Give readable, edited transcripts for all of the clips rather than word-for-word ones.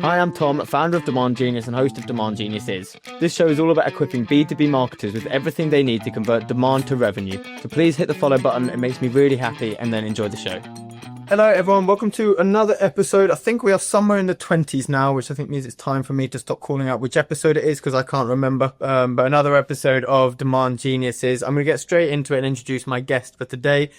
Hi, I'm Tom, founder of Demand Genius and host of Demand Geniuses. This show is all about equipping B2B marketers with everything they need to convert demand to revenue. So please hit the follow button, it makes me really happy, and then enjoy the show. Hello everyone, welcome to another episode. I think we are somewhere in the 20s now, which I think means it's time for me to stop calling out which episode it is because I can't remember. But another episode of Demand Geniuses. I'm going to get straight into it and introduce my guest for today,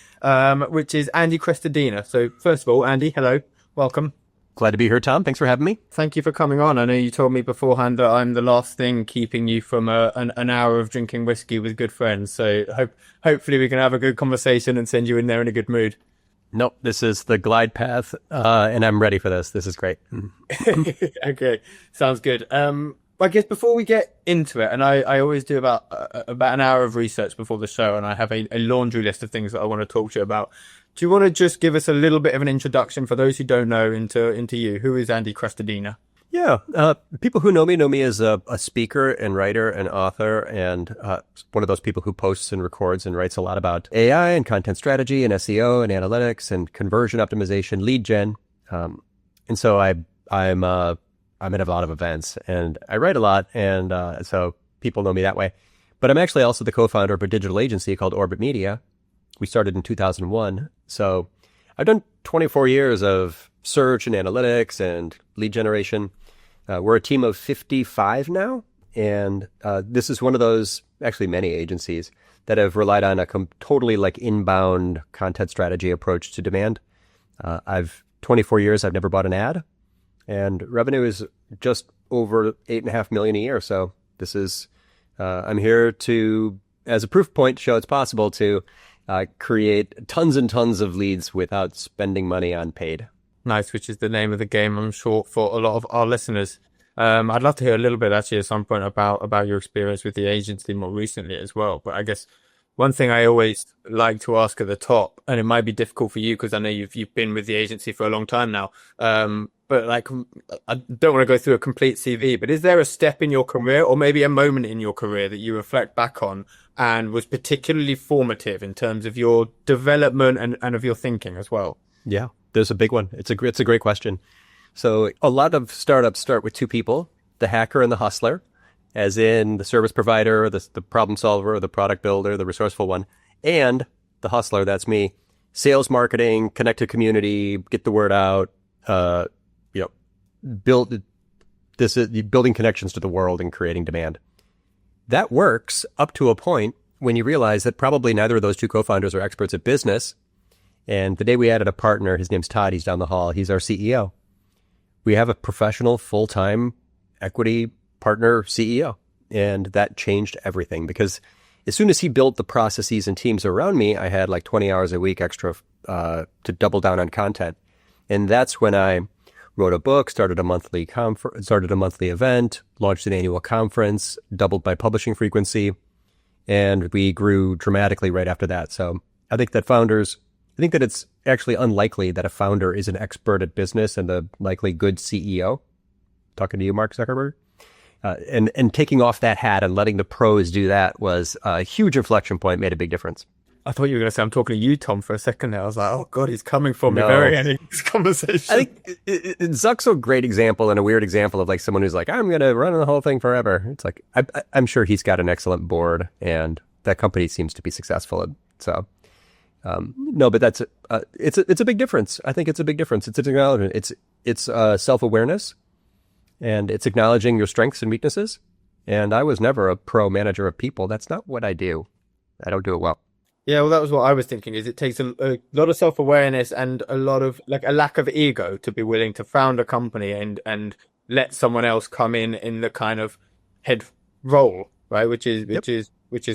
which is Andy Crestodina. So first of all, Andy, hello, welcome. Glad to be here, Tom. Thanks for having me. Thank you for coming on. I know you told me beforehand that I'm the last thing keeping you from an hour of drinking whiskey with good friends. So hopefully we can have a good conversation and send you in there in a good mood. Nope, this is the glide path, and I'm ready for this. This is great. Okay, sounds good. I guess before we get into it, and I always do about an hour of research before the show, and I have a laundry list of things that I want to talk to you about. Do you want to just give us a little bit of an introduction for those who don't know into you? Who is Andy Crestodina? Yeah, people who know me as a speaker and writer and author, and one of those people who posts and records and writes a lot about AI and content strategy and SEO and analytics and conversion optimization, lead gen. And so I'm at a lot of events and I write a lot, and so people know me that way. But I'm actually also the co-founder of a digital agency called Orbit Media. We started in 2001. So I've done 24 years of search and analytics and lead generation. We're a team of 55 now. And this is one of those, actually many agencies, that have relied on a totally like inbound content strategy approach to demand. 24 years, I've never bought an ad. And revenue is just over 8.5 million a year. So this is, I'm here to, as a proof point, show it's possible to create tons and tons of leads without spending money on paid. Nice, which is the name of the game, I'm sure, for a lot of our listeners. I'd love to hear a little bit actually at some point about your experience with the agency more recently as well. But I guess one thing I always like to ask at the top, and it might be difficult for you because I know you've been with the agency for a long time now. But like, I don't want to go through a complete CV, but is there a step in your career or maybe a moment in your career that you reflect back on and was particularly formative in terms of your development and of your thinking as well? Yeah, there's a big one. It's a great question. So a lot of startups start with two people, the hacker and the hustler, as in the service provider, the problem solver, the product builder, the resourceful one, and the hustler, that's me, sales, marketing, connect to community, get the word out, building connections to the world and creating demand. That works up to a point when you realize that probably neither of those two co-founders are experts at business. And the day we added a partner, his name's Todd, he's down the hall, he's our CEO. We have a professional, full-time equity partner CEO. And that changed everything because as soon as he built the processes and teams around me, I had like 20 hours a week extra to double down on content. And that's when I wrote a book, started a monthly event, launched an annual conference, doubled my publishing frequency, and we grew dramatically right after that. So I think that it's actually unlikely that a founder is an expert at business and a likely good CEO. Talking to you, Mark Zuckerberg. And taking off that hat and letting the pros do that was a huge inflection point, made a big difference. I thought you were going to say, I'm talking to you, Tom, for a second there. I was like, oh, God, he's coming for me very end of this conversation. I think Zuck's a great example and a weird example of like someone who's like, I'm going to run the whole thing forever. It's like, I'm sure he's got an excellent board and that company seems to be successful. So, no, but that's, it's a big difference. I think it's a big difference. It's an acknowledgement. It's self-awareness and it's acknowledging your strengths and weaknesses. And I was never a pro manager of people. That's not what I do. I don't do it well. Yeah, well, that was what I was thinking, is it takes a lot of self-awareness and a lot of, like, a lack of ego to be willing to found a company and let someone else come in the kind of head role, right? Which is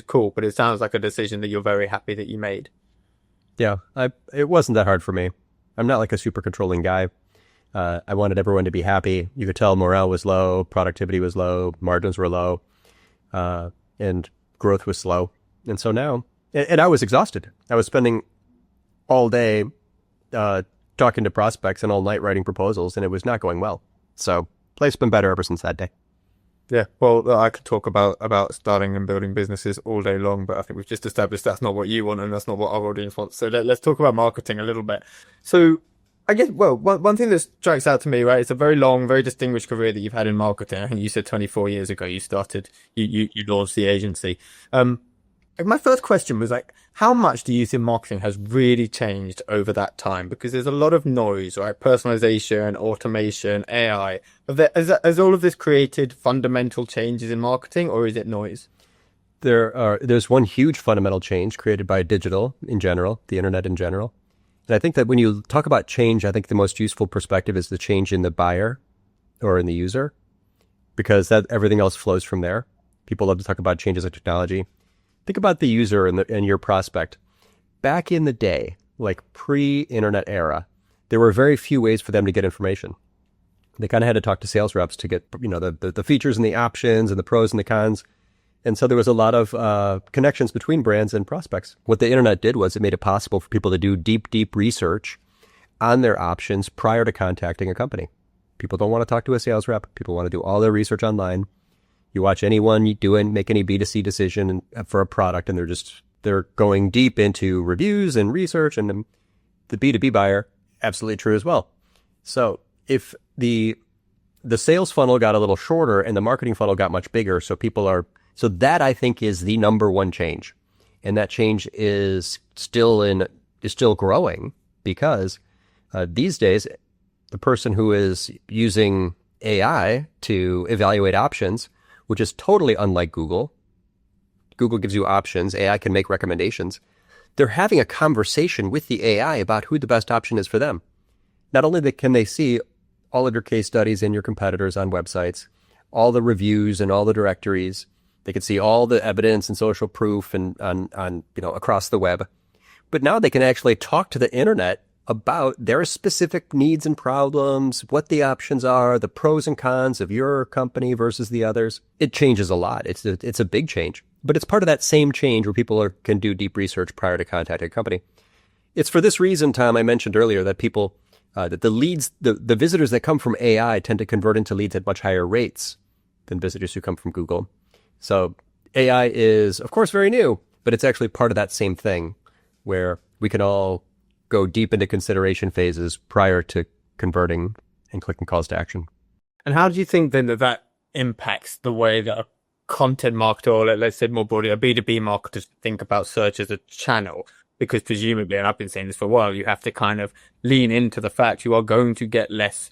cool, but it sounds like a decision that you're very happy that you made. Yeah, it wasn't that hard for me. I'm not like a super controlling guy. I wanted everyone to be happy. You could tell morale was low, productivity was low, margins were low, and growth was slow. And so now, and I was exhausted. I was spending all day talking to prospects and all night writing proposals, and it was not going well. So life's been better ever since that day. Yeah, well, I could talk about starting and building businesses all day long, but I think we've just established that's not what you want and that's not what our audience wants. So let's talk about marketing a little bit. So I guess, well, one thing that strikes out to me, right, it's a very long, very distinguished career that you've had in marketing. I think you said 24 years ago you started, you launched the agency. Like, my first question was like, how much do you think marketing has really changed over that time? Because there's a lot of noise, right? Personalization, automation, AI. Has all of this created fundamental changes in marketing, or is it noise? There's one huge fundamental change created by digital in general, the internet in general. And I think that when you talk about change, I think the most useful perspective is the change in the buyer or in the user, because that everything else flows from there. People love to talk about changes in technology. Think about the user and your prospect. Back in the day, like pre-internet era, there were very few ways for them to get information. They kind of had to talk to sales reps to get, the features and the options and the pros and the cons. And so there was a lot of connections between brands and prospects. What the internet did was it made it possible for people to do deep research on their options prior to contacting a company. People don't want to talk to a sales rep. People want to do all their research online. You watch anyone make any B2C decision for a product, and they're going deep into reviews and research, and the B2B buyer, absolutely true as well. So if the sales funnel got a little shorter and the marketing funnel got much bigger, so that I think is the number one change. And that change is still growing, because these days, the person who is using AI to evaluate options, which is totally unlike Google. Google gives you options. AI can make recommendations. They're having a conversation with the AI about who the best option is for them. Not only can they see all of your case studies and your competitors on websites, all the reviews and all the directories, they can see all the evidence and social proof and on across the web. But now they can actually talk to the internet about their specific needs and problems, what the options are, the pros and cons of your company versus the others. It changes a lot. It's a big change, but it's part of that same change where people can do deep research prior to contacting a company. It's for this reason, Tom, I mentioned earlier that people, that the leads, the visitors that come from AI tend to convert into leads at much higher rates than visitors who come from Google. So AI is, of course, very new, but it's actually part of that same thing where we can all go deep into consideration phases prior to converting and clicking calls to action. And how do you think then that impacts the way that a content marketer, or let's say more broadly, a B2B marketer think about search as a channel? Because presumably, and I've been saying this for a while, you have to kind of lean into the fact you are going to get less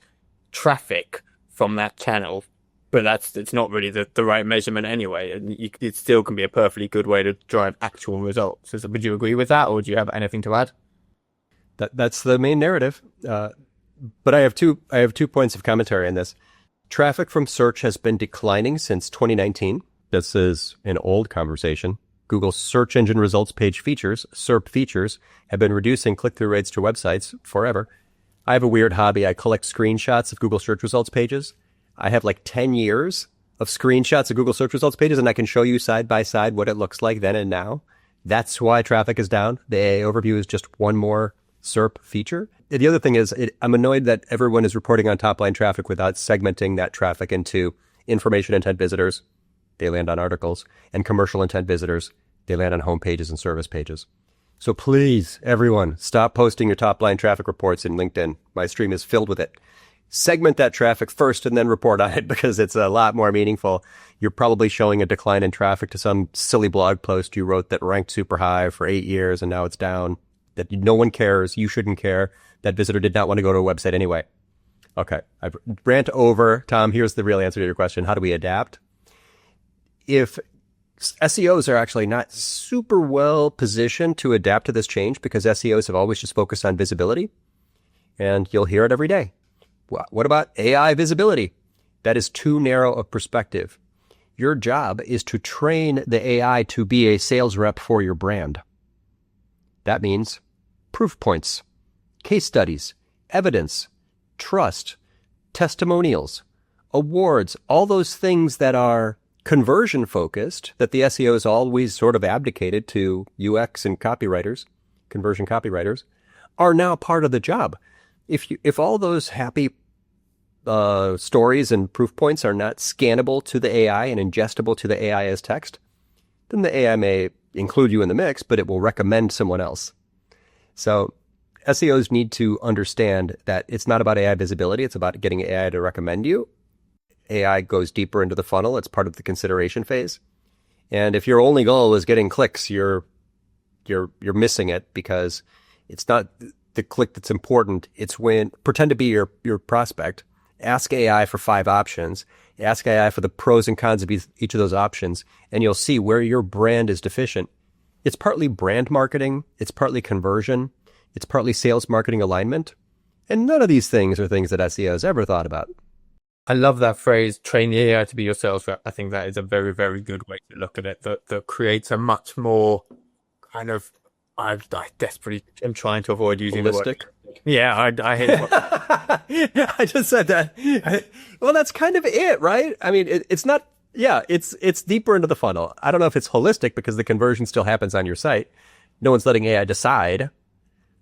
traffic from that channel, but it's not really the right measurement anyway. And it still can be a perfectly good way to drive actual results. So would you agree with that, or do you have anything to add? That's the main narrative. But I have two points of commentary on this. Traffic from search has been declining since 2019. This is an old conversation. Google's search engine results page features, SERP features, have been reducing click-through rates to websites forever. I have a weird hobby. I collect screenshots of Google search results pages. I have like 10 years of screenshots of Google search results pages, and I can show you side by side what it looks like then and now. That's why traffic is down. The AA overview is just one more SERP feature. The other thing is, I'm annoyed that everyone is reporting on top-line traffic without segmenting that traffic into information intent visitors. They land on articles, and commercial intent visitors. They land on home pages and service pages. So please, everyone, stop posting your top-line traffic reports in LinkedIn. My stream is filled with it. Segment that traffic first and then report on it, because it's a lot more meaningful. You're probably showing a decline in traffic to some silly blog post you wrote that ranked super high for 8 years and now it's down. That no one cares. You shouldn't care. That visitor did not want to go to a website anyway. Okay, I've rant over. Tom, here's the real answer to your question. How do we adapt? If SEOs are actually not super well positioned to adapt to this change, because SEOs have always just focused on visibility, and you'll hear it every day. What about AI visibility? That is too narrow a perspective. Your job is to train the AI to be a sales rep for your brand. That means proof points, case studies, evidence, trust, testimonials, awards, all those things that are conversion focused that the SEOs always sort of abdicated to UX and copywriters, conversion copywriters, are now part of the job. If all those happy stories and proof points are not scannable to the AI and ingestible to the AI as text, then the AI may include you in the mix, but it will recommend someone else. So SEOs need to understand that it's not about AI visibility. It's about getting AI to recommend you. AI goes deeper into the funnel. It's part of the consideration phase. And if your only goal is getting clicks, you're missing it, because it's not the click that's important. It's when pretend to be your prospect. Ask AI for 5 options. Ask AI for the pros and cons of each of those options, and you'll see where your brand is deficient. It's partly brand marketing. It's partly conversion. It's partly sales marketing alignment. And none of these things are things that SEOs ever thought about. I love that phrase, train the AI to be your sales rep. I think that is a very, very good way to look at it. That creates a much more kind of, I desperately am trying to avoid using holistic. The word. Yeah, I hate it. I just said that. Well, that's kind of it, right? I mean, it's not, yeah, it's deeper into the funnel. I don't know if it's holistic because the conversion still happens on your site. No one's letting AI decide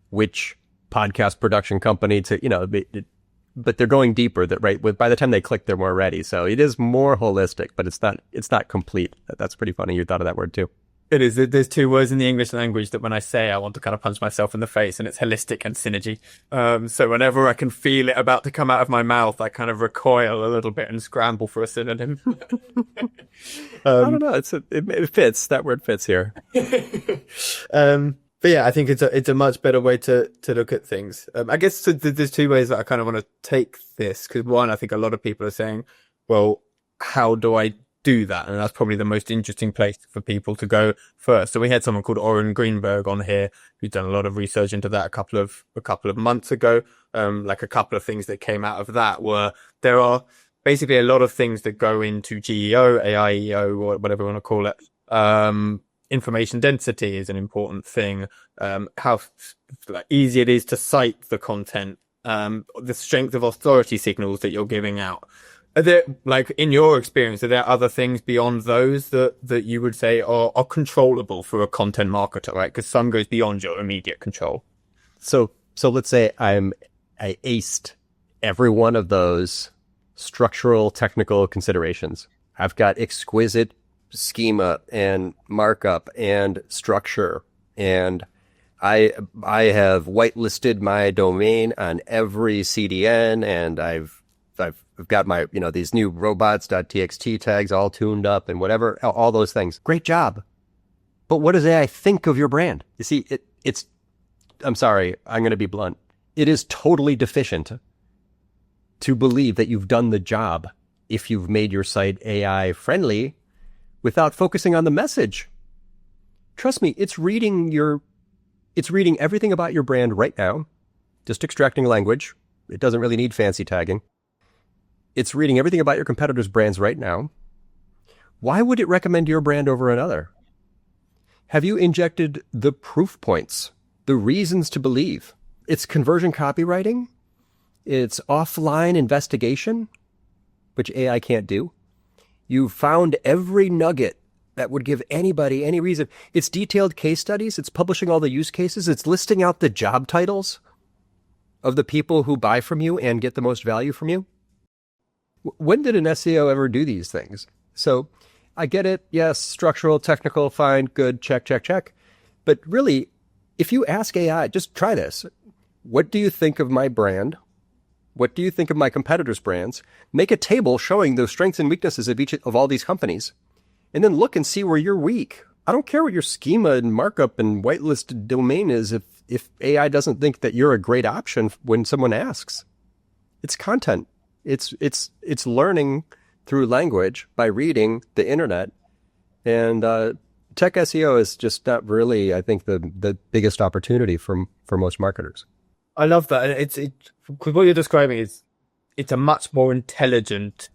which podcast production company to, but they're going deeper, that right. By the time they click, they're more ready. So it is more holistic, but it's not complete. That's pretty funny. You thought of that word too. It is. There's 2 words in the English language that when I say, I want to kind of punch myself in the face, and it's holistic and synergy. So whenever I can feel it about to come out of my mouth, I kind of recoil a little bit and scramble for a synonym. I don't know. It fits. That word fits here. But yeah, I think it's a much better way to look at things. I guess so there's 2 ways that I kind of want to take this, because one, I think a lot of people are saying, well, how do I do that? And that's probably the most interesting place for people to go first. So we had someone called Oren Greenberg on here who's done a lot of research into that a couple of months ago. Like a couple of things that came out of that were there are basically a lot of things that go into GEO, AIEO, or whatever you want to call it. Information density is an important thing. How easy it is to cite the content, the strength of authority signals that you're giving out. Are there, like, in your experience, are there other things beyond those that you would say are controllable for a content marketer, right? Because some goes beyond your immediate control. So let's say I aced every one of those structural technical considerations. I've got exquisite schema and markup and structure, and I have whitelisted my domain on every CDN, and I've got my, these new robots.txt tags all tuned up and whatever, all those things. Great job. But what does AI think of your brand? You see, it's, I'm sorry, I'm going to be blunt. It is totally deficient to believe that you've done the job if you've made your site AI friendly without focusing on the message. Trust me, it's reading everything about your brand right now, just extracting language. It doesn't really need fancy tagging. It's reading everything about your competitors' brands right now. Why would it recommend your brand over another? Have you injected the proof points, the reasons to believe? It's conversion copywriting. It's offline investigation, which AI can't do. You've found every nugget that would give anybody any reason. It's detailed case studies. It's publishing all the use cases. It's listing out the job titles of the people who buy from you and get the most value from you. When did an SEO ever do these things? So I get it. Yes, structural, technical, fine, good, check, check, check. But really, if you ask AI, just try this. What do you think of my brand? What do you think of my competitors' brands? Make a table showing the strengths and weaknesses of each of all these companies. And then look and see where you're weak. I don't care what your schema and markup and whitelisted domain is if AI doesn't think that you're a great option when someone asks. It's content. It's learning through language by reading the internet. And tech SEO is just not really, I think, the biggest opportunity for most marketers. I love that. Because what you're describing is it's a much more intelligent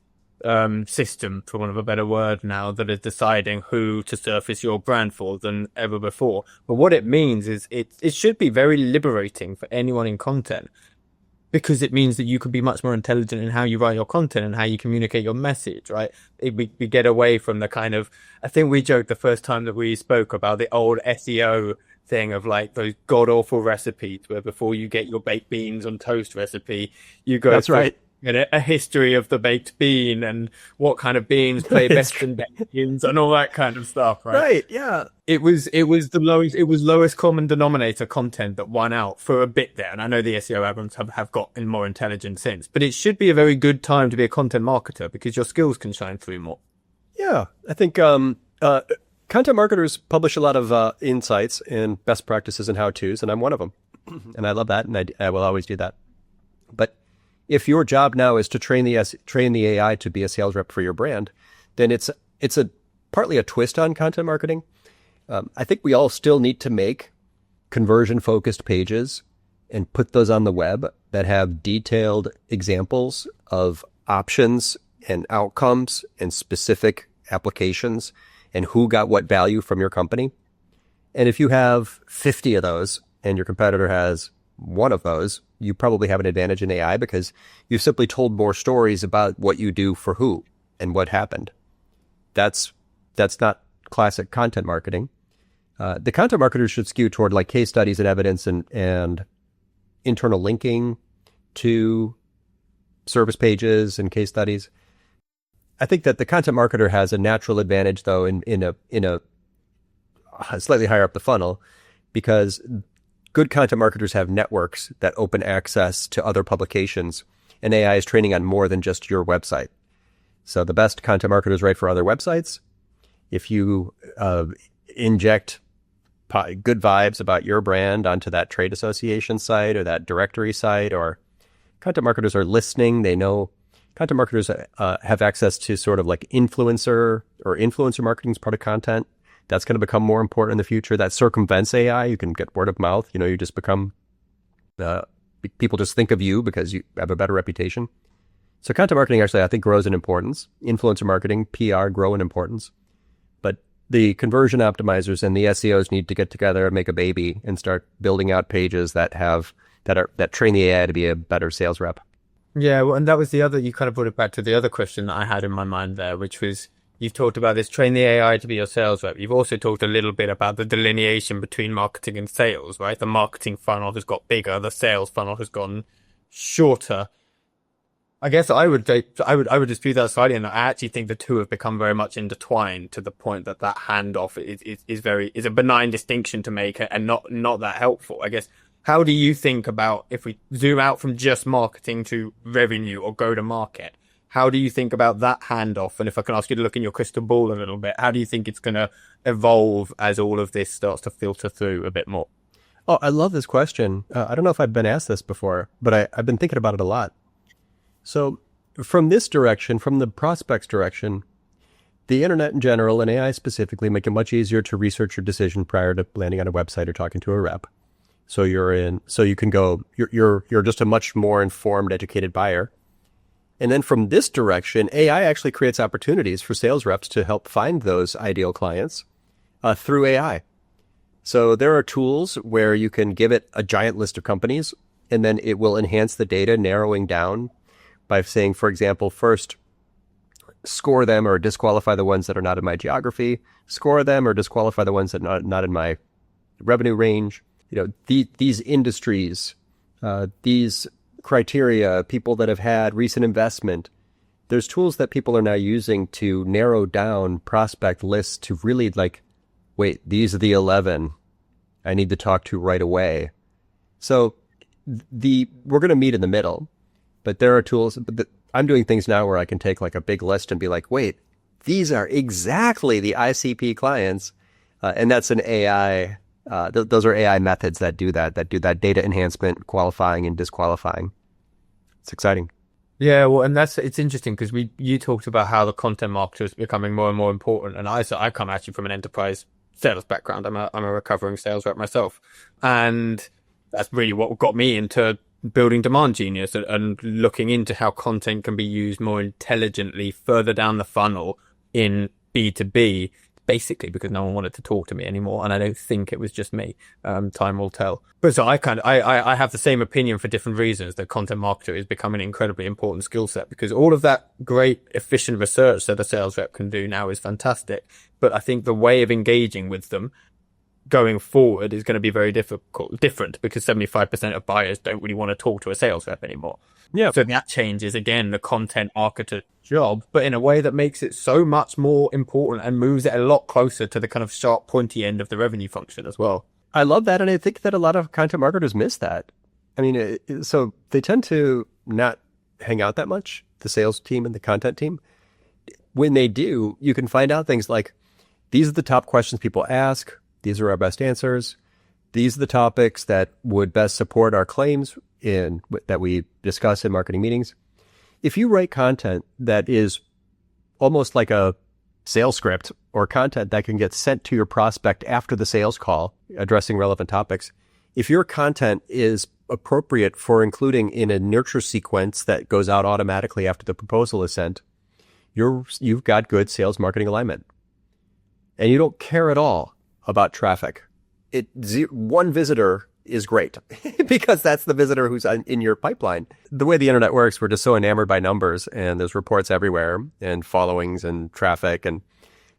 system, for want of a better word now, that is deciding who to surface your brand for than ever before. But what it means is it should be very liberating for anyone in content, because it means that you can be much more intelligent in how you write your content and how you communicate your message, right? We get away from the kind of, I think we joked the first time that we spoke about the old SEO thing of like those god awful recipes where before you get your baked beans on toast recipe, you go, that's right. a history of the baked bean and what kind of beans play best in baked beans and all that kind of stuff, right? Right. Yeah. It was lowest common denominator content that won out for a bit there. And I know the SEO algorithms have gotten more intelligent since, but it should be a very good time to be a content marketer because your skills can shine through more. Yeah. I think content marketers publish a lot of insights and best practices and how-tos, and I'm one of them. And I love that, and I will always do that. But if your job now is to train the AI to be a sales rep for your brand, then it's partly a twist on content marketing. I think we all still need to make conversion-focused pages and put those on the web that have detailed examples of options and outcomes and specific applications and who got what value from your company. And if you have 50 of those and your competitor has one of those, you probably have an advantage in AI because you've simply told more stories about what you do for who and what happened. That's not classic content marketing. The content marketers should skew toward like case studies and evidence and internal linking to service pages and case studies. I think that the content marketer has a natural advantage, though, in a slightly higher up the funnel, because good content marketers have networks that open access to other publications, and AI is training on more than just your website. So the best content marketers write for other websites. If you inject good vibes about your brand onto that trade association site or that directory site, or content marketers are listening, they know. Content marketers have access to sort of like influencer marketing as part of content. That's going to become more important in the future. That circumvents AI. You can get word of mouth. You just become, people just think of you because you have a better reputation. So content marketing actually, I think, grows in importance. Influencer marketing, PR grow in importance. But the conversion optimizers and the SEOs need to get together and make a baby and start building out pages that train the AI to be a better sales rep. Yeah, well, and that was you kind of brought it back to the other question that I had in my mind there, which was, you've talked about this, train the AI to be your sales rep. You've also talked a little bit about the delineation between marketing and sales, right? The marketing funnel has got bigger, the sales funnel has gotten shorter. I guess I would dispute that slightly, and I actually think the two have become very much intertwined to the point that handoff is a benign distinction to make and not that helpful. I guess, how do you think about, if we zoom out from just marketing to revenue or go to market, how do you think about that handoff? And if I can ask you to look in your crystal ball a little bit, how do you think it's going to evolve as all of this starts to filter through a bit more? Oh, I love this question. I don't know if I've been asked this before, but I've been thinking about it a lot. So from this direction, from the prospects direction, the internet in general and AI specifically make it much easier to research your decision prior to landing on a website or talking to a rep. So you're just a much more informed, educated buyer. And then from this direction, AI actually creates opportunities for sales reps to help find those ideal clients through AI. So there are tools where you can give it a giant list of companies, and then it will enhance the data, narrowing down by saying, for example, first, score them or disqualify the ones that are not in my geography, score them or disqualify the ones that are not in my revenue range. These industries, these criteria, people that have had recent investment, there's tools that people are now using to narrow down prospect lists to really wait, these are the 11 I need to talk to right away. So we're going to meet in the middle, but there are tools. I'm doing things now where I can take like a big list and be like, wait, these are exactly the ICP clients. And that's an AI. Those are AI methods that do that data enhancement, qualifying and disqualifying. It's exciting. Yeah, well, and it's interesting because you talked about how the content marketer is becoming more and more important, and I come actually from an enterprise sales background. I'm a recovering sales rep myself, and that's really what got me into building Demand Genius and looking into how content can be used more intelligently further down the funnel in B2B. Basically because no one wanted to talk to me anymore, and I don't think it was just me. Time will tell. But so I have the same opinion for different reasons. The content marketer is becoming an incredibly important skill set because all of that great efficient research that a sales rep can do now is fantastic. But I think the way of engaging with them going forward is going to be very different because 75% of buyers don't really want to talk to a sales rep anymore. Yeah. So that changes, again, the content marketer job, but in a way that makes it so much more important and moves it a lot closer to the kind of sharp, pointy end of the revenue function as well. I love that. And I think that a lot of content marketers miss that. I mean, so they tend to not hang out that much, the sales team and the content team. When they do, you can find out things like, these are the top questions people ask. These are our best answers. These are the topics that would best support our claims that we discuss in marketing meetings. If you write content that is almost like a sales script or content that can get sent to your prospect after the sales call, addressing relevant topics, if your content is appropriate for including in a nurture sequence that goes out automatically after the proposal is sent, you've got good sales marketing alignment. And you don't care at all about traffic. One visitor is great because that's the visitor who's in your pipeline. The way the internet works, we're just so enamored by numbers, and there's reports everywhere and followings and traffic.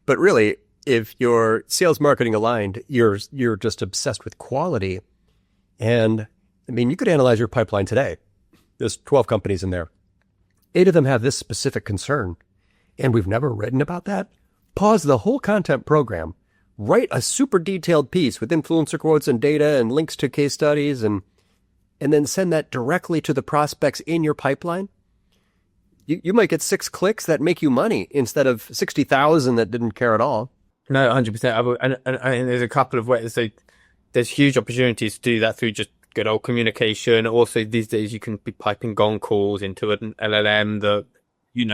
But really, if you're sales marketing aligned, you're just obsessed with quality. And I mean, you could analyze your pipeline today. There's 12 companies in there. 8 of them have this specific concern, and we've never written about that. Pause the whole content program. Write a super detailed piece with influencer quotes and data and links to case studies and then send that directly to the prospects in your pipeline. You might get 6 clicks that make you money instead of 60,000 that didn't care at all. No, 100%. And there's a couple of ways. So there's huge opportunities to do that through just good old communication. Also, these days you can be piping gong calls into an LLM that,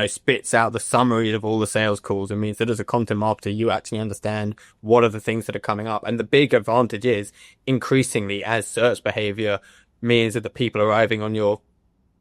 spits out the summary of all the sales calls. It means that as a content marketer, you actually understand what are the things that are coming up. And the big advantage is increasingly as search behavior means that the people arriving on your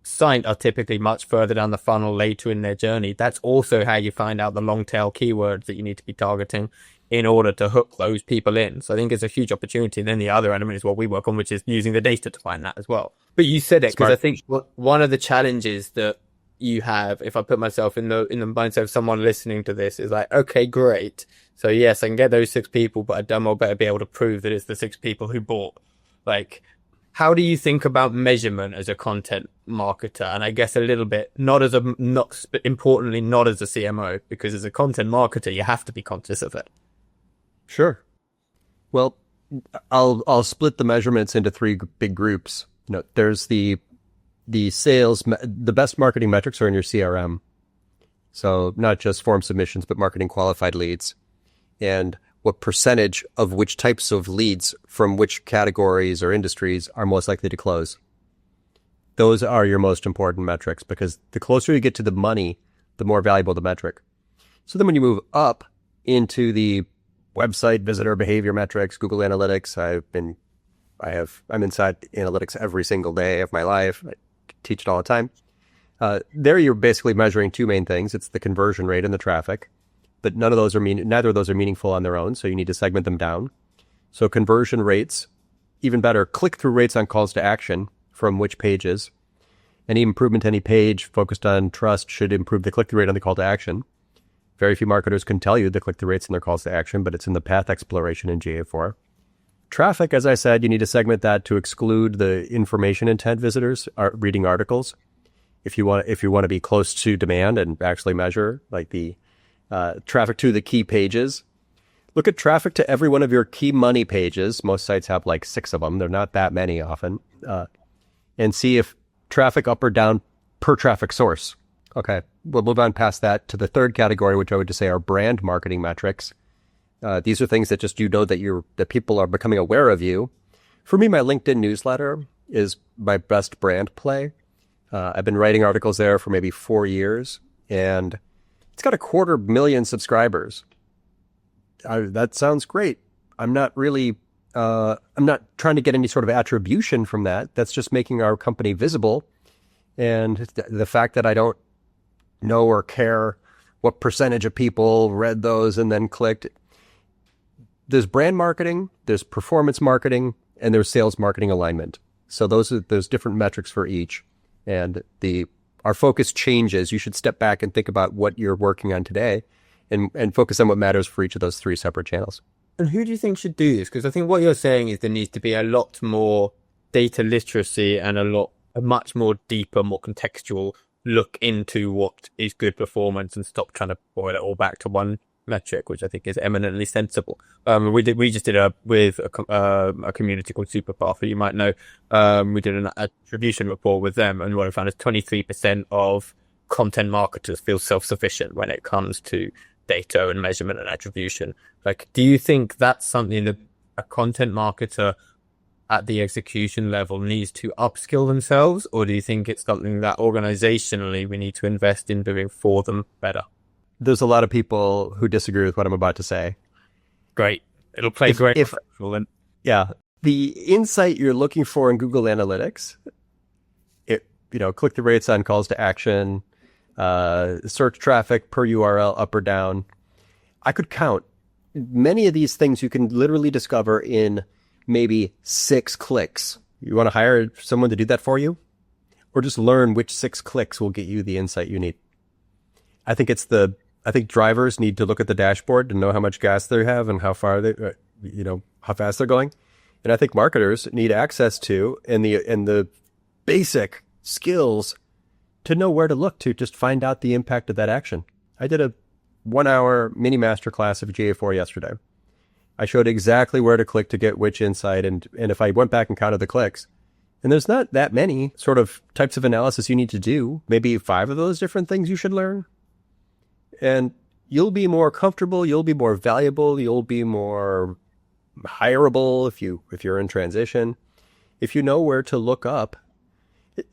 site are typically much further down the funnel later in their journey. That's also how you find out the long tail keywords that you need to be targeting in order to hook those people in. So I think it's a huge opportunity. And then the other element is what we work on, which is using the data to find that as well. But you said it, because I think one of the challenges that you have, if I put myself in the mindset of someone listening to this, is like, okay, great. So yes, I can get those 6 people, but I damn well better be able to prove that it's the 6 people who bought. Like, how do you think about measurement as a content marketer? And I guess a little bit, not as a CMO, because as a content marketer, you have to be conscious of it. Sure. Well, I'll split the measurements into 3 big groups. There's the sales, the best marketing metrics are in your CRM. So not just form submissions, but marketing qualified leads. And what percentage of which types of leads from which categories or industries are most likely to close. Those are your most important metrics, because the closer you get to the money, the more valuable the metric. So then when you move up into the website visitor behavior metrics, Google Analytics, I'm inside analytics every single day of my life. I teach it all the time. There you're basically measuring 2 main things. It's the conversion rate and the traffic, but neither of those are meaningful on their own. So you need to segment them down. So conversion rates, even better, click-through rates on calls to action from which pages. Any improvement to any page focused on trust should improve the click-through rate on the call to action. Very few marketers can tell you the click-through rates in their calls to action, but it's in the path exploration in GA4. Traffic, as I said, you need to segment that to exclude the information intent visitors reading articles. If you want to be close to demand and actually measure like the traffic to the key pages, look at traffic to every one of your key money pages. Most sites have like 6 of them. They're not that many often. And see if traffic up or down per traffic source. Okay, we'll move on past that to the 3rd category, which I would just say are brand marketing metrics. These are things that just that people are becoming aware of you. For me, my LinkedIn newsletter is my best brand play. I've been writing articles there for maybe 4 years, and it's got 250,000 subscribers. That sounds great. I'm not trying to get any sort of attribution from that. That's just making our company visible. And the fact that I don't know or care what percentage of people read those and then clicked. There's brand marketing, there's performance marketing, and there's sales marketing alignment. So there's different metrics for each. And our focus changes. You should step back and think about what you're working on today and focus on what matters for each of those 3 separate channels. And who do you think should do this? Because I think what you're saying is there needs to be a lot more data literacy and a much more deeper, more contextual look into what is good performance and stop trying to boil it all back to one metric, which I think is eminently sensible. We just did with a community called Superpath, who you might know. We did an attribution report with them, and what I found is 23% of content marketers feel self-sufficient when it comes to data and measurement and attribution. Like, do you think that's something that a content marketer at the execution level needs to upskill themselves, or do you think it's something that organizationally we need to invest in doing for them better? There's a lot of people who disagree with what I'm about to say. Great. It'll play great. Yeah. The insight you're looking for in Google Analytics, click-through rates on calls to action, search traffic per URL up or down. I could count. Many of these things you can literally discover in maybe 6 clicks. You want to hire someone to do that for you? Or just learn which 6 clicks will get you the insight you need. I think drivers need to look at the dashboard and know how much gas they have and how far how fast they're going. And I think marketers need access to and the basic skills to know where to look to just find out the impact of that action. I did a 1-hour mini masterclass of GA4 yesterday. I showed exactly where to click to get which insight. And if I went back and counted the clicks, and there's not that many sort of types of analysis you need to do, maybe 5 of those different things you should learn. And you'll be more comfortable, you'll be more valuable, you'll be more hireable if you're in transition, if you know where to look up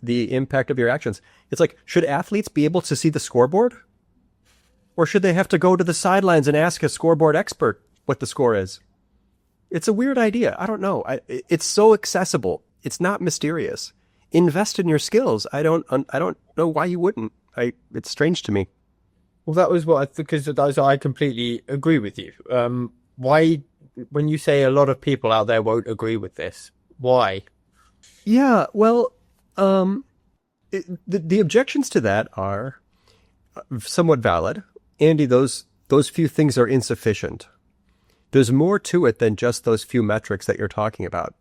the impact of your actions. It's like, should athletes be able to see the scoreboard? Or should they have to go to the sidelines and ask a scoreboard expert what the score is? It's a weird idea. I don't know. It's so accessible. It's not mysterious. Invest in your skills. I don't know why you wouldn't. It's strange to me. Well, that was because I completely agree with you. Why, when you say a lot of people out there won't agree with this, why? Yeah, well, the objections to that are somewhat valid. Andy, those few things are insufficient. There's more to it than just those few metrics that you're talking about.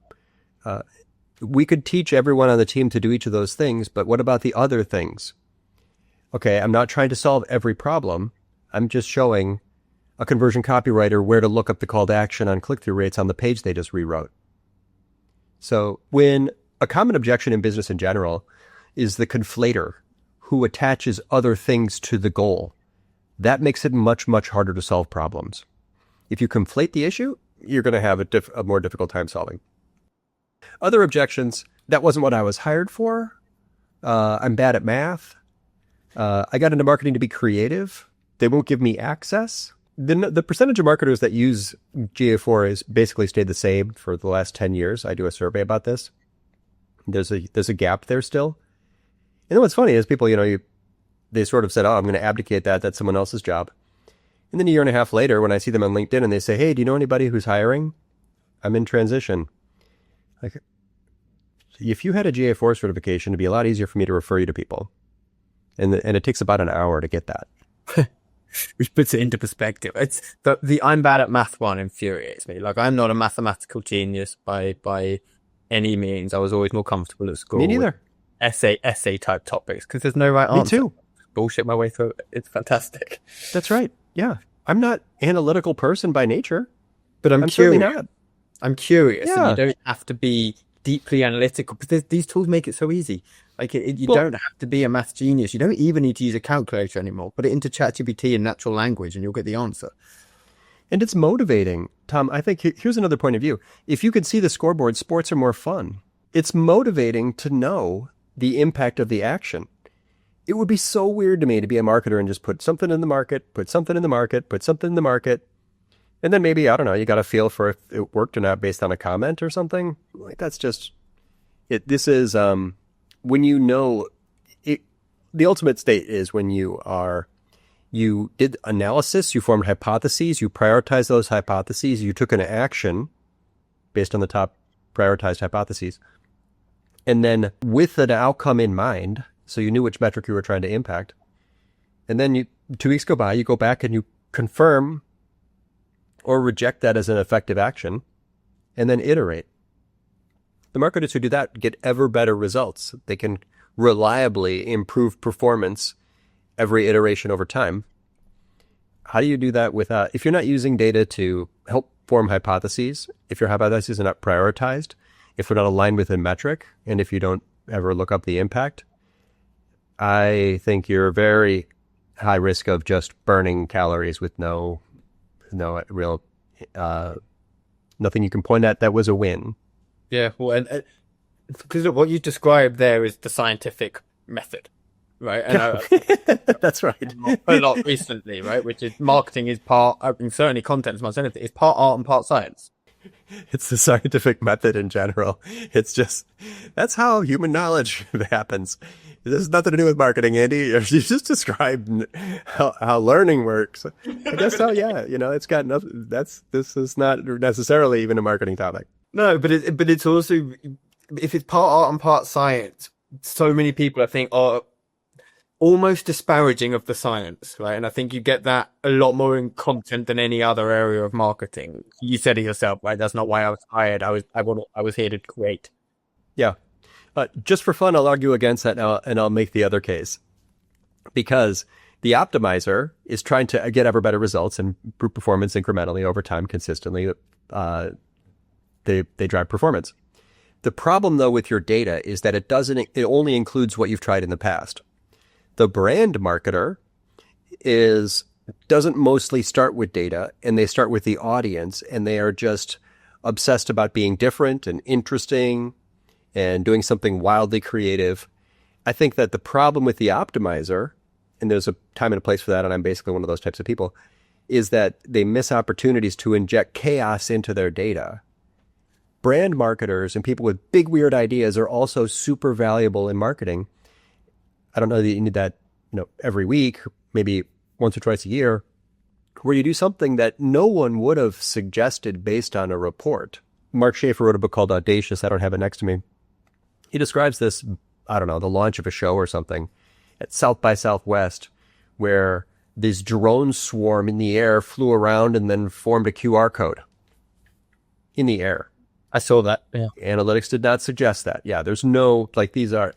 We could teach everyone on the team to do each of those things, but what about the other things? Okay, I'm not trying to solve every problem. I'm just showing a conversion copywriter where to look up the call to action on click-through rates on the page they just rewrote. So when a common objection in business in general is the conflator who attaches other things to the goal, that makes it much, much harder to solve problems. If you conflate the issue, you're going to have a more difficult time solving. Other objections, that wasn't what I was hired for. I'm bad at math. I got into marketing to be creative. They won't give me access. The percentage of marketers that use GA4 has basically stayed the same for the last 10 years. I do a survey about this. There's a gap there still. And then what's funny is people, they sort of said, oh, I'm going to abdicate that. That's someone else's job. And then a year and a half later, when I see them on LinkedIn and they say, hey, do you know anybody who's hiring? I'm in transition. Like, if you had a GA4 certification, it'd be a lot easier for me to refer you to people. And it takes about an hour to get that. Which puts it into perspective. It's the I'm bad at math one infuriates me. Like, I'm not a mathematical genius by any means. I was always more comfortable at school. Me neither. Essay type topics, because there's no right answer. Me too. Bullshit my way through it. It's fantastic. That's right. Yeah. I'm not an analytical person by nature. But I'm certainly curious. not. I'm curious. Yeah. And you don't have to be deeply analytical, because these tools make it so easy. Like, you don't have to be a math genius. You don't even need to use a calculator anymore. Put it into ChatGPT in natural language and you'll get the answer. And it's motivating. Tom, I think here's another point of view. If you could see the scoreboard, sports are more fun. It's motivating to know the impact of the action. It would be so weird to me to be a marketer and just put something in the market, put something in the market, put something in the market. And then maybe, I don't know, you got a feel for if it worked or not based on a comment or something. Like, that's just it. This is, when you know it, the ultimate state is when you did analysis, you formed hypotheses, you prioritized those hypotheses, you took an action based on the top prioritized hypotheses. And then with an outcome in mind, so you knew which metric you were trying to impact. And then 2 weeks go by, you go back and you confirm or reject that as an effective action, and then iterate. The marketers who do that get ever better results. They can reliably improve performance every iteration over time. How do you do that without, if you're not using data to help form hypotheses, if your hypotheses are not prioritized, if they're not aligned with a metric, and if you don't ever look up the impact, I think you're very high risk of just burning calories with no real, nothing you can point at that was a win. Yeah, well, and because what you described there is the scientific method, right? And that's right. A lot recently, right? Which is marketing is part, I mean, certainly content as much as anything, it's part art and part science. It's the scientific method in general. It's just, that's how human knowledge happens. This has nothing to do with marketing, Andy. You just described how learning works. I guess so, yeah. It's got nothing, this is not necessarily even a marketing topic. No, but it's also, if it's part art and part science, so many people, I think, are almost disparaging of the science, right? And I think you get that a lot more in content than any other area of marketing. You said it yourself, right? That's not why I was hired. I was here to create. Yeah. Just for fun, I'll argue against that now, and I'll make the other case. Because the optimizer is trying to get ever better results and improve performance incrementally over time, consistently. They drive performance. The problem, though, with your data is that it only includes what you've tried in the past. The brand marketer doesn't mostly start with data, and they start with the audience, and they are just obsessed about being different and interesting and doing something wildly creative. I think that the problem with the optimizer, and there's a time and a place for that, and I'm basically one of those types of people, is that they miss opportunities to inject chaos into their data. Brand marketers and people with big, weird ideas are also super valuable in marketing. I don't know that you need that, every week, maybe once or twice a year, where you do something that no one would have suggested based on a report. Mark Schaefer wrote a book called Audacious. I don't have it next to me. He describes this, I don't know, the launch of a show or something at South by Southwest, where this drone swarm in the air flew around and then formed a QR code in the air. I saw that. Yeah. Analytics did not suggest that. Yeah, there's no, these are,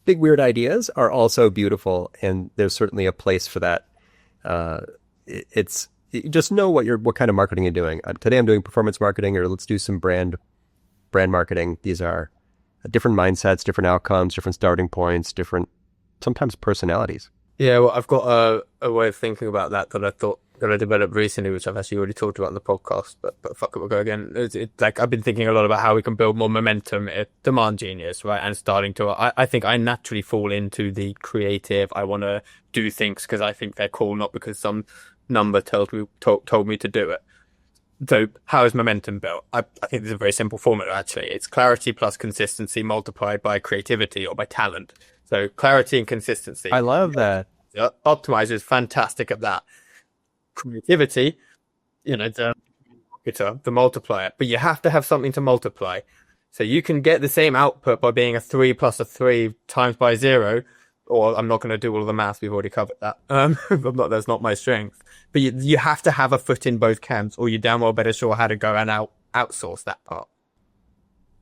big weird ideas are also beautiful, and there's certainly a place for that. You just know what kind of marketing you're doing. Today I'm doing performance marketing, or let's do some brand marketing. These are different mindsets, different outcomes, different starting points, different, sometimes personalities. Yeah, well, I've got a way of thinking about that I thought that I developed recently, which I've actually already talked about in the podcast, but fuck it, we'll go again. It's I've been thinking a lot about how we can build more momentum at Demand Genius, right? And starting to, I think I naturally fall into the creative. I want to do things because I think they're cool, not because some number told me to do it. So how is momentum built? I think there's a very simple formula, actually. It's clarity plus consistency multiplied by creativity or by talent. So clarity and consistency. I love that. Optimizer is fantastic at that. Creativity, the multiplier. But you have to have something to multiply. So you can get the same output by being a 3 plus a 3 times by 0. Or I'm not going to do all of the math. We've already covered that. That's not my strength. But you have to have a foot in both camps, or you're damn well better sure how to go and outsource that part.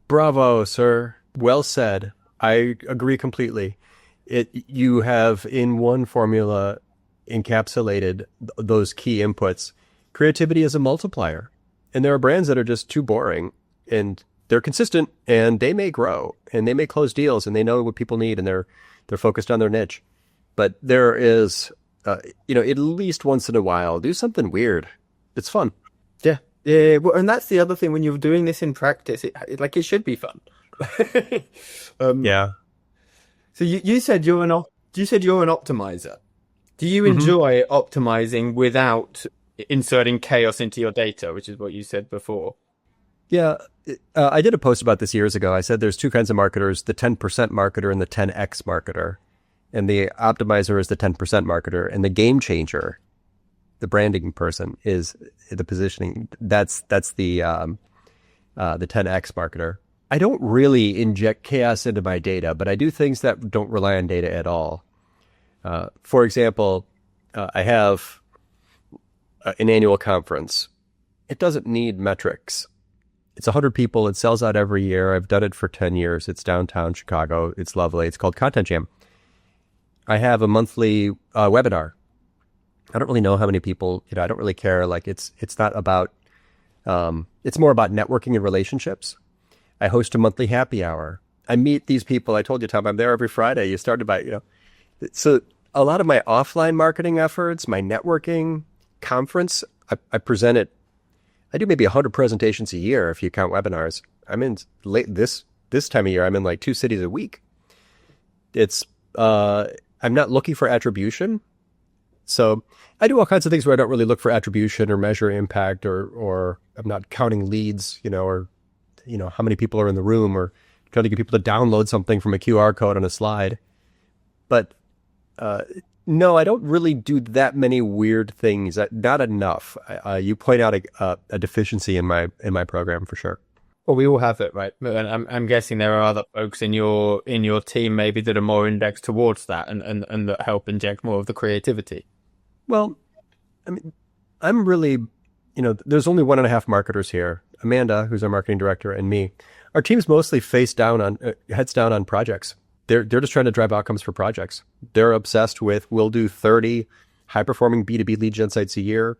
Bravo, sir. Well said. I agree completely. You have in one formula encapsulated those key inputs. Creativity is a multiplier. And there are brands that are just too boring, and they're consistent, and they may grow, and they may close deals, and they know what people need, and they're focused on their niche. But there is, at least once in a while, do something weird. It's fun. Yeah. Yeah. Well, and that's the other thing when you're doing this in practice, it should be fun. Yeah. So you said you're an optimizer. Do you enjoy optimizing without inserting chaos into your data, which is what you said before? Yeah. I did a post about this years ago. I said there's two kinds of marketers, the 10% marketer and the 10x marketer. And the optimizer is the 10% marketer, and the game changer, the branding person, is the positioning. That's the 10x marketer. I don't really inject chaos into my data, but I do things that don't rely on data at all. For example, I have an annual conference it doesn't need metrics. It's 100 people. It sells out every year. I've done it for 10 years. It's downtown Chicago. It's lovely. It's called Content Jam. I have a monthly webinar. I don't really know how many people, I don't really care. Like it's not about, it's more about networking and relationships. I host a monthly happy hour. I meet these people. I told you, Tom, I'm there every Friday. You started by, so a lot of my offline marketing efforts, my networking conference, I present it. I do maybe 100 presentations a year if you count webinars. I'm in this time of year. I'm in like 2 cities a week. It's I'm not looking for attribution, so I do all kinds of things where I don't really look for attribution or measure impact, or I'm not counting leads, or how many people are in the room, or trying to get people to download something from a QR code on a slide. But no, I don't really do that many weird things. Not enough. You point out a deficiency in my program for sure. Well, we all have it, right? And I'm guessing there are other folks in your team maybe that are more indexed towards that and that help inject more of the creativity. Well, I mean, I'm really, there's only 1.5 marketers here. Amanda, who's our marketing director, and me. Our team's mostly heads down on projects. They're just trying to drive outcomes for projects. They're obsessed with, we'll do 30 high-performing B2B lead gen sites a year.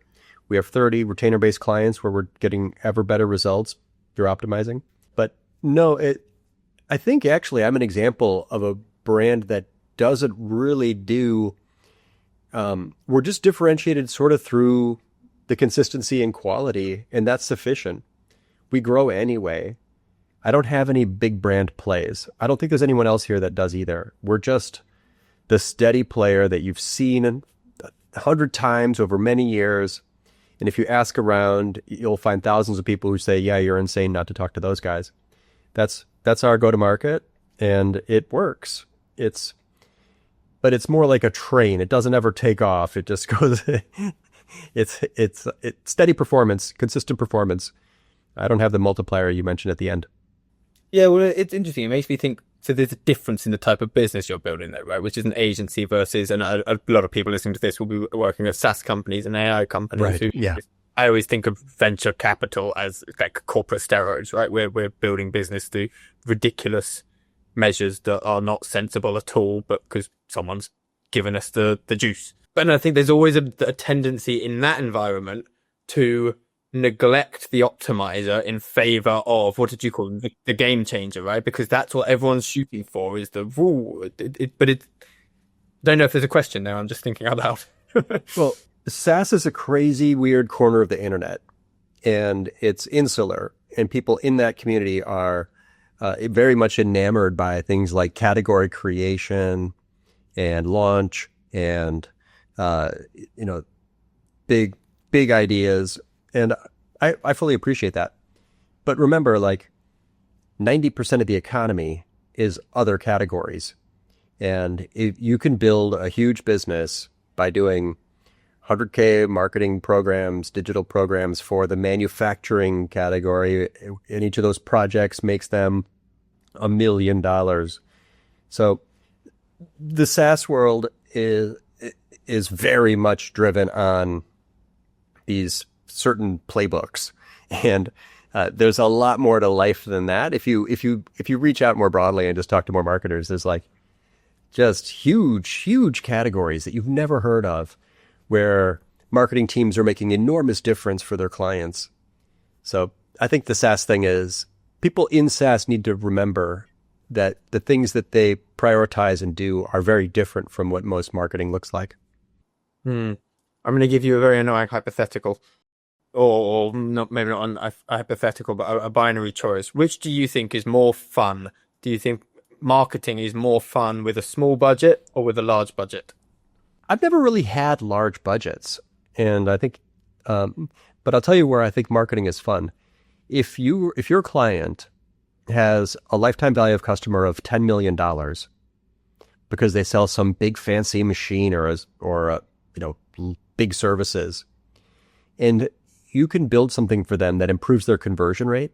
We have 30 retainer-based clients where we're getting ever better results through optimizing. But no, I think actually I'm an example of a brand that doesn't really do, we're just differentiated sort of through the consistency and quality, and that's sufficient. We grow anyway. I don't have any big brand plays. I don't think there's anyone else here that does either. We're just the steady player that you've seen 100 times over many years. And if you ask around, you'll find thousands of people who say, yeah, you're insane not to talk to those guys. That's our go-to-market, and it works. But it's more like a train. It doesn't ever take off. It just goes, it's steady performance, consistent performance. I don't have the multiplier you mentioned at the end. Yeah, well, it's interesting. It makes me think, so there's a difference in the type of business you're building there, right? Which is an agency versus, and a lot of people listening to this will be working at SaaS companies and AI companies. Right, yeah. I always think of venture capital as like corporate steroids, right? We're building business through ridiculous measures that are not sensible at all, but because someone's given us the juice. But I think there's always a tendency in that environment to neglect the optimizer in favor of, what did you call it, the game changer, right? Because that's what everyone's shooting for, is the rule. But I don't know if there's a question there. I'm just thinking out loud. Well, SaaS is a crazy, weird corner of the internet, and it's insular, and people in that community are very much enamored by things like category creation and launch and big ideas. And I fully appreciate that. But remember, like 90% of the economy is other categories. And if you can build a huge business by doing 100K marketing programs, digital programs for the manufacturing category, and each of those projects makes them $1 million. So the SaaS world is very much driven on these certain playbooks, and there's a lot more to life than that. If you reach out more broadly and just talk to more marketers, there's like just huge categories that you've never heard of, where marketing teams are making enormous difference for their clients. So I think the SaaS thing is, people in SaaS need to remember that the things that they prioritize and do are very different from what most marketing looks like. I'm going to give you a very annoying hypothetical, or not, maybe not a hypothetical, but a binary choice. Which do you think is more fun? Do you think marketing is more fun with a small budget or with a large budget? I've never really had large budgets, and I think, but I'll tell you where I think marketing is fun. If your client has a lifetime value of customer of $10 million because they sell some big fancy machine or big services, and you can build something for them that improves their conversion rate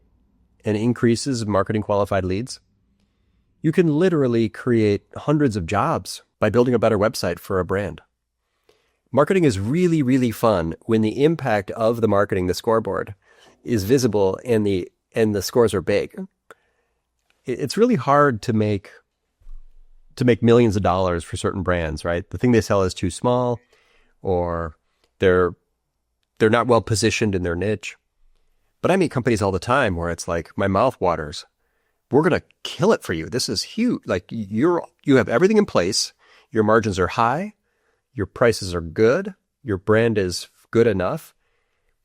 and increases marketing qualified leads, you can literally create hundreds of jobs by building a better website for a brand. Marketing is really, really fun when the impact of the marketing, the scoreboard, is visible and the scores are big. It's really hard to make millions of dollars for certain brands, right? The thing they sell is too small, or they're not well positioned in their niche. But I meet companies all the time where it's like, my mouth waters. We're going to kill it for you. This is huge. Like you have everything in place. Your margins are high. Your prices are good. Your brand is good enough,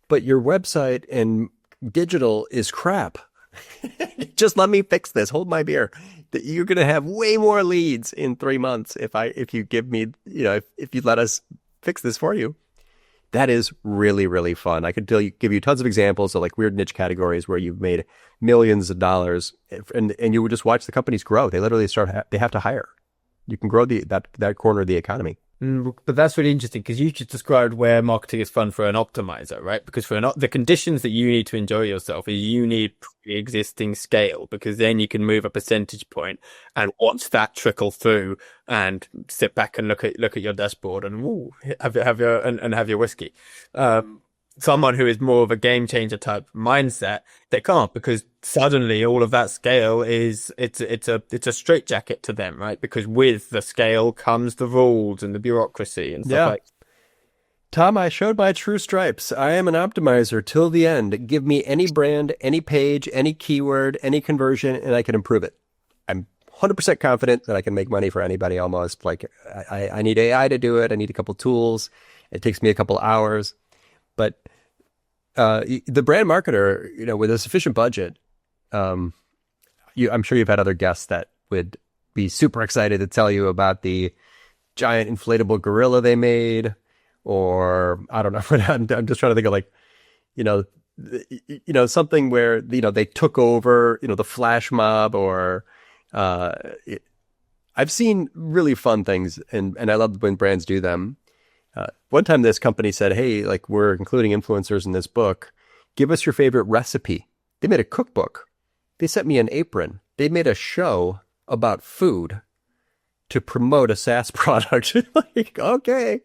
but your website and digital is crap. Just let me fix this. Hold my beer. You're going to have way more leads in 3 months if you give me, if you let us fix this for you. That is really, really fun. I could give you tons of examples of like weird niche categories where you've made millions of dollars, and you would just watch the companies grow. They literally they have to hire. You can grow that corner of the economy. But that's really interesting because you just described where marketing is fun for an optimizer, right? Because for the conditions that you need to enjoy yourself is you need pre-existing scale, because then you can move a percentage point and watch that trickle through and sit back and look at your dashboard and have your whiskey. Someone who is more of a game changer type mindset, they can't, because suddenly all of that scale it's a straitjacket to them, right? Because with the scale comes the rules and the bureaucracy and stuff like. Tom, I showed my true stripes. I am an optimizer till the end. Give me any brand, any page, any keyword, any conversion, and I can improve it. I'm 100% confident that I can make money for anybody almost. Like I need AI to do it. I need a couple tools. It takes me a couple hours. But the brand marketer, with a sufficient budget, I'm sure you've had other guests that would be super excited to tell you about the giant inflatable gorilla they made, or I don't know. I'm just trying to think of like, something where they took over, the flash mob, or I've seen really fun things, and I love when brands do them. One time this company said, hey, like we're including influencers in this book. Give us your favorite recipe. They made a cookbook. They sent me an apron. They made a show about food to promote a SaaS product. Like, okay.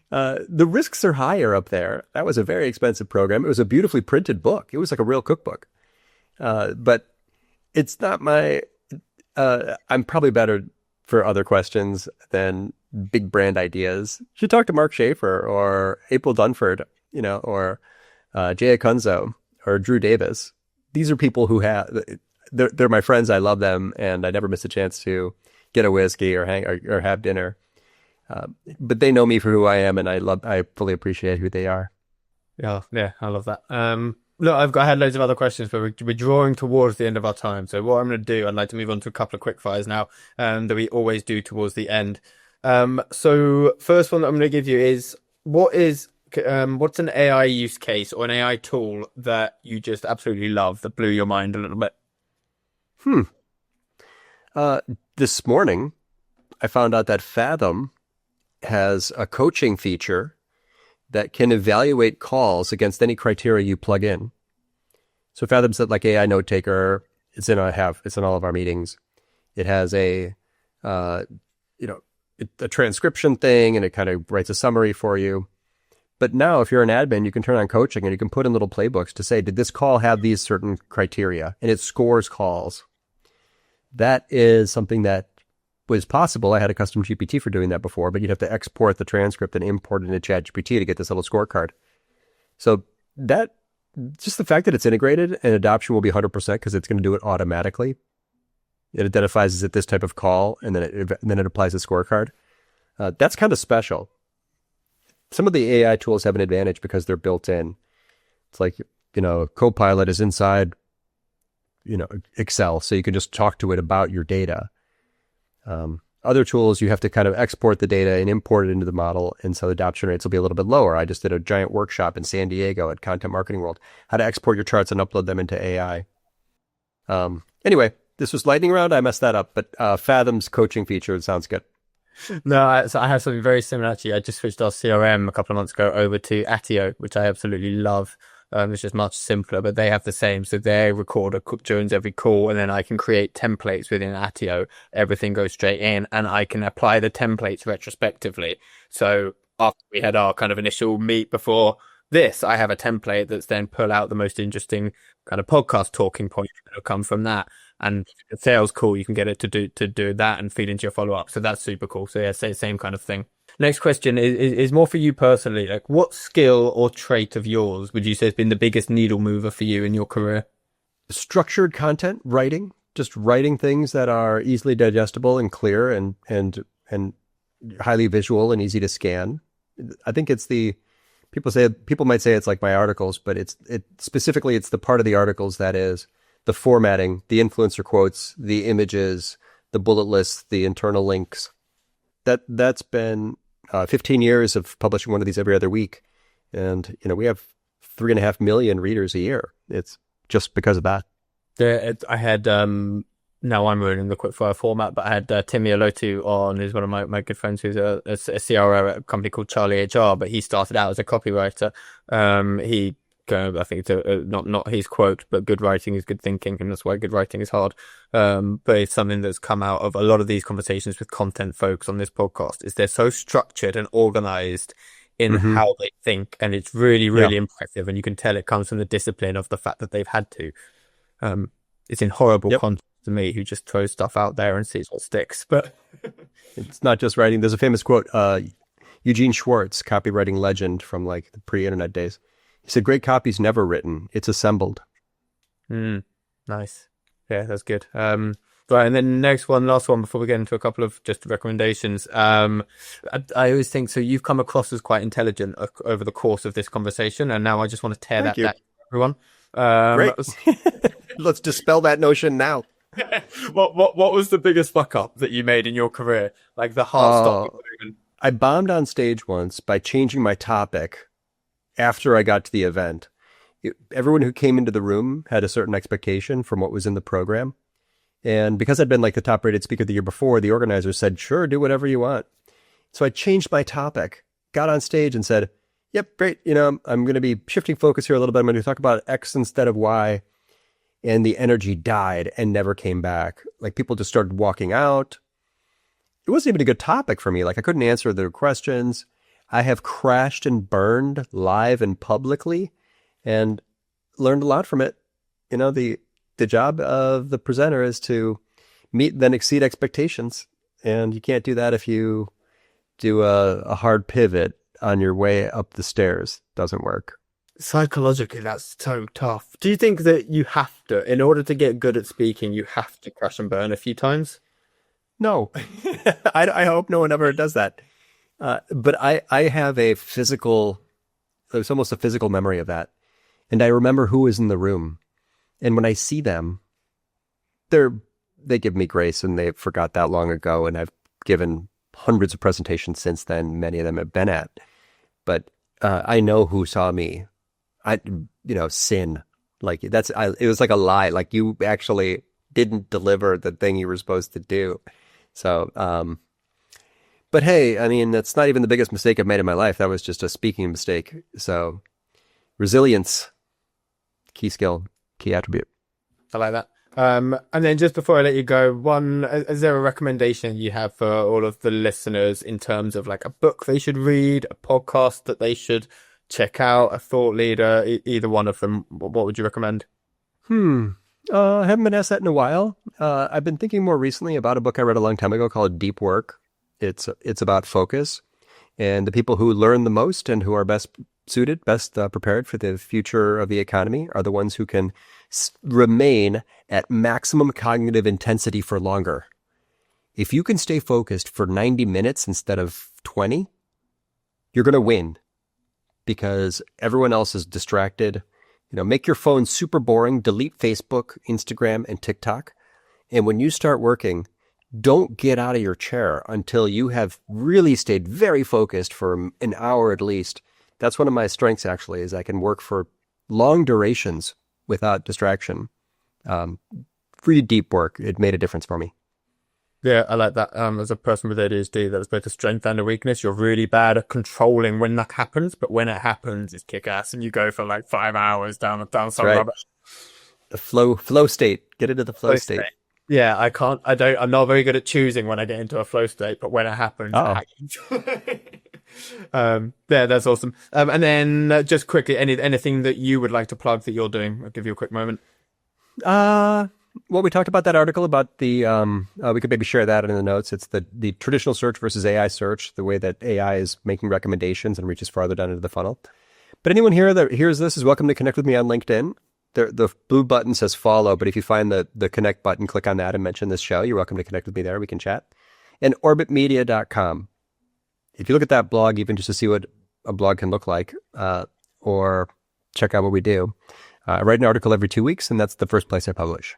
The risks are higher up there. That was a very expensive program. It was a beautifully printed book. It was like a real cookbook. But it's not I'm probably better for other questions than big brand ideas. You should talk to Mark Schaefer or April Dunford, or Jay Akunzo or Drew Davis. These are people who they're my friends. I love them, and I never miss a chance to get a whiskey or have dinner. But they know me for who I am, and I fully appreciate who they are. Yeah, I love that. Look, I had loads of other questions, but we're drawing towards the end of our time. So what I'm going to do, I'd like to move on to a couple of quick fires now, that we always do towards the end. So first one that I'm going to give you is, what's an AI use case or an AI tool that you just absolutely love, that blew your mind a little bit? This morning, I found out that Fathom has a coaching feature that can evaluate calls against any criteria you plug in. So Fathom's like AI note taker. It's in all of our meetings. It has a transcription thing, and it kind of writes a summary for you. But now if you're an admin, you can turn on coaching and you can put in little playbooks to say, did this call have these certain criteria? And it scores calls. That is something that was possible. I had a custom GPT for doing that before, but you'd have to export the transcript and import it into ChatGPT to get this little scorecard. So that, just the fact that it's integrated, and adoption will be 100% because it's going to do it automatically. It identifies as this type of call, and then it applies a scorecard. That's kind of special. Some of the AI tools have an advantage because they're built in. It's like, Copilot is inside, Excel, so you can just talk to it about your data. Other tools, you have to kind of export the data and import it into the model, and so adoption rates will be a little bit lower. I just did a giant workshop in San Diego at Content Marketing World, how to export your charts and upload them into AI. Anyway, this was lightning round. I messed that up, but Fathom's coaching feature sounds good. No, so I have something very similar actually. I just switched our CRM a couple of months ago over to Attio, which I absolutely love. It's just much simpler, but they have the same. So they record during every call, and then I can create templates within Attio. Everything goes straight in, and I can apply the templates retrospectively. So after we had our kind of initial meet before this, I have a template that's then pull out the most interesting kind of podcast talking points that'll come from that. And if the sales call, you can get it to do that and feed into your follow up. So that's super cool. So yeah, same kind of thing. Next question is more for you personally. Like, what skill or trait of yours would you say has been the biggest needle mover for you in your career? Structured content writing, just writing things that are easily digestible and clear and highly visual and easy to scan. I think it's people might say it's like my articles, but it's the part of the articles that is the formatting, the influencer quotes, the images, the bullet lists, the internal links. That's been 15 years of publishing one of these every other week. And, we have 3.5 million readers a year. It's just because of that. I had, now I'm ruining the quickfire format, but I had Timmy Olotu on, who's one of my good friends, who's a CRO at a company called Charlie HR, but he started out as a copywriter. I think it's not his quote, but good writing is good thinking, and that's why good writing is hard. But it's something that's come out of a lot of these conversations with content folks on this podcast, is they're so structured and organized in how they think, and it's really, really impressive. And you can tell it comes from the discipline of the fact that they've had to. It's in horrible contrast to me, who just throws stuff out there and sees what sticks. But it's not just writing. There's a famous quote, Eugene Schwartz, copywriting legend from like the pre-internet days. He said, "Great copy's never written; it's assembled." Nice. Yeah, that's good. Right, and then next one, last one, before we get into a couple of just recommendations. I always think, so you've come across as quite intelligent over the course of this conversation, and now I just want to tear that down to everyone. Great. Let's dispel that notion now. What was the biggest fuck up that you made in your career? Like the heart stopping moment? I bombed on stage once by changing my topic after I got to the event. Everyone who came into the room had a certain expectation from what was in the program. And because I'd been like the top rated speaker the year before, the organizer said, "Sure, do whatever you want." So I changed my topic, got on stage and said, "Yep, great. I'm going to be shifting focus here a little bit. I'm going to talk about X instead of Y." And the energy died and never came back. Like people just started walking out. It wasn't even a good topic for me. Like I couldn't answer their questions. I have crashed and burned live and publicly and learned a lot from it. The job of the presenter is to meet then exceed expectations. And you can't do that if you do a hard pivot on your way up the stairs. Doesn't work. Psychologically, that's so tough. Do you think that you have to, in order to get good at speaking, you have to crash and burn a few times? No. I hope no one ever does that. But I have there's almost a physical memory of that. And I remember who was in the room. And when I see them, they give me grace, and they forgot that long ago. And I've given hundreds of presentations since then. Many of them have been at. But I know who saw me. Sin. Like it was like a lie. Like you actually didn't deliver the thing you were supposed to do. So, but hey, I mean, that's not even the biggest mistake I've made in my life. That was just a speaking mistake. So resilience, key skill, key attribute. I like that. And then just before I let you go, is there a recommendation you have for all of the listeners in terms of like a book they should read, a podcast that they should check out, a thought leader, either one of them? What would you recommend? I haven't been asked that in a while. I've been thinking more recently about a book I read a long time ago called Deep Work. It's about focus, and the people who learn the most and who are best suited, best prepared for the future of the economy are the ones who can remain at maximum cognitive intensity for longer. If you can stay focused for 90 minutes instead of 20, you're going to win, because everyone else is distracted. Make your phone super boring, delete Facebook, Instagram, and TikTok. And when you start working, don't get out of your chair until you have really stayed very focused for an hour at least. That's one of my strengths, actually, is I can work for long durations without distraction. Really deep work. It made a difference for me. Yeah, I like that. As a person with ADHD, that's both a strength and a weakness. You're really bad at controlling when that happens, but when it happens, it's kick-ass, and you go for like 5 hours down some rubbish. The flow state. Get into the flow state. Yeah, I'm not very good at choosing when I get into a flow state, but when it happens, it happens. Yeah, that's awesome. And then just quickly, anything that you would like to plug that you're doing? I'll give you a quick moment. Well, we talked about that article about the, we could maybe share that in the notes. It's the traditional search versus AI search, the way that AI is making recommendations and reaches farther down into the funnel. But anyone here that hears this is welcome to connect with me on LinkedIn. The blue button says follow, but if you find the connect button, click on that and mention this show. You're welcome to connect with me there. We can chat. And orbitmedia.com. If you look at that blog, even just to see what a blog can look like, or check out what we do, I write an article every 2 weeks, and that's the first place I publish.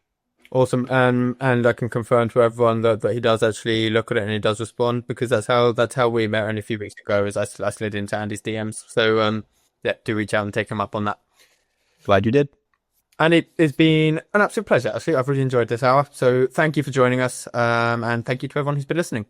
Awesome. And I can confirm to everyone that he does actually look at it and he does respond, because that's how we met only a few weeks ago, is I slid into Andy's DMs. So yeah, do reach out and take him up on that. Glad you did. And it's been an absolute pleasure. Actually, I've really enjoyed this hour. So thank you for joining us. And thank you to everyone who's been listening.